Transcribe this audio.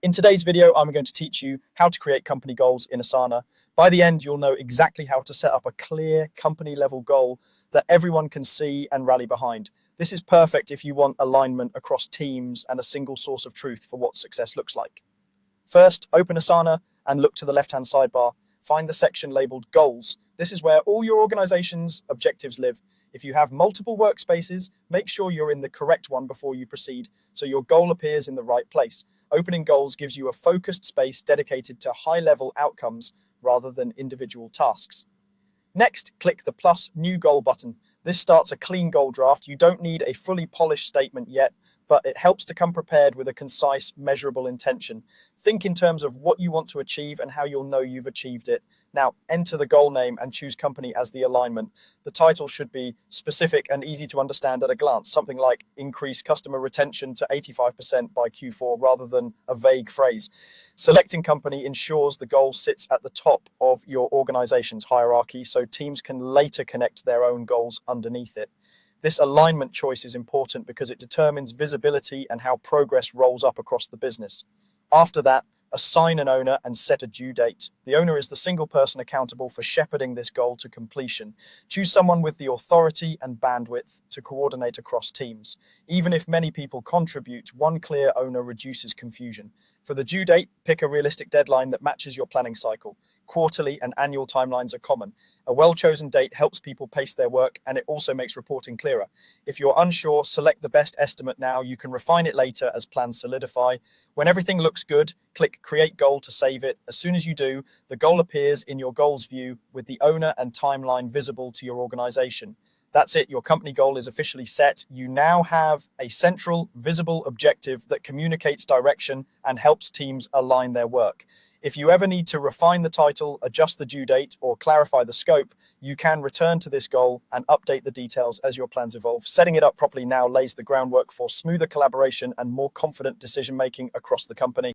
In today's video, I'm going to teach you how to create company goals in Asana. By the end, you'll know exactly how to set up a clear company level goal that everyone can see and rally behind. This is perfect if you want alignment across teams and a single source of truth for what success looks like. First, open Asana and look to the left-hand sidebar. Find the section labeled Goals. This is where all your organization's objectives live. If you have multiple workspaces, make sure you're in the correct one before you proceed, so your goal appears in the right place. Opening goals gives you a focused space dedicated to high-level outcomes rather than individual tasks. Next, click the plus New Goal button. This starts a clean goal draft. You don't need a fully polished statement yet, but it helps to come prepared with a concise, measurable intention. Think in terms of what you want to achieve and how you'll know you've achieved it. Now, enter the goal name and choose company as the alignment. The title should be specific and easy to understand at a glance, something like increase customer retention to 85% by Q4 rather than a vague phrase. Selecting company ensures the goal sits at the top of your organization's hierarchy so teams can later connect their own goals underneath it. This alignment choice is important because it determines visibility and how progress rolls up across the business. After that, assign an owner and set a due date. The owner is the single person accountable for shepherding this goal to completion. Choose someone with the authority and bandwidth to coordinate across teams. Even if many people contribute, one clear owner reduces confusion. For the due date, pick a realistic deadline that matches your planning cycle. Quarterly and annual timelines are common. A well-chosen date helps people pace their work, and it also makes reporting clearer. If you're unsure, select the best estimate now. You can refine it later as plans solidify. When everything looks good, click Create Goal to save it. As soon as you do, the goal appears in your goals view with the owner and timeline visible to your organization. That's it. Your company goal is officially set. You now have a central, visible objective that communicates direction and helps teams align their work. If you ever need to refine the title, adjust the due date, or clarify the scope, you can return to this goal and update the details as your plans evolve. Setting it up properly now lays the groundwork for smoother collaboration and more confident decision-making across the company.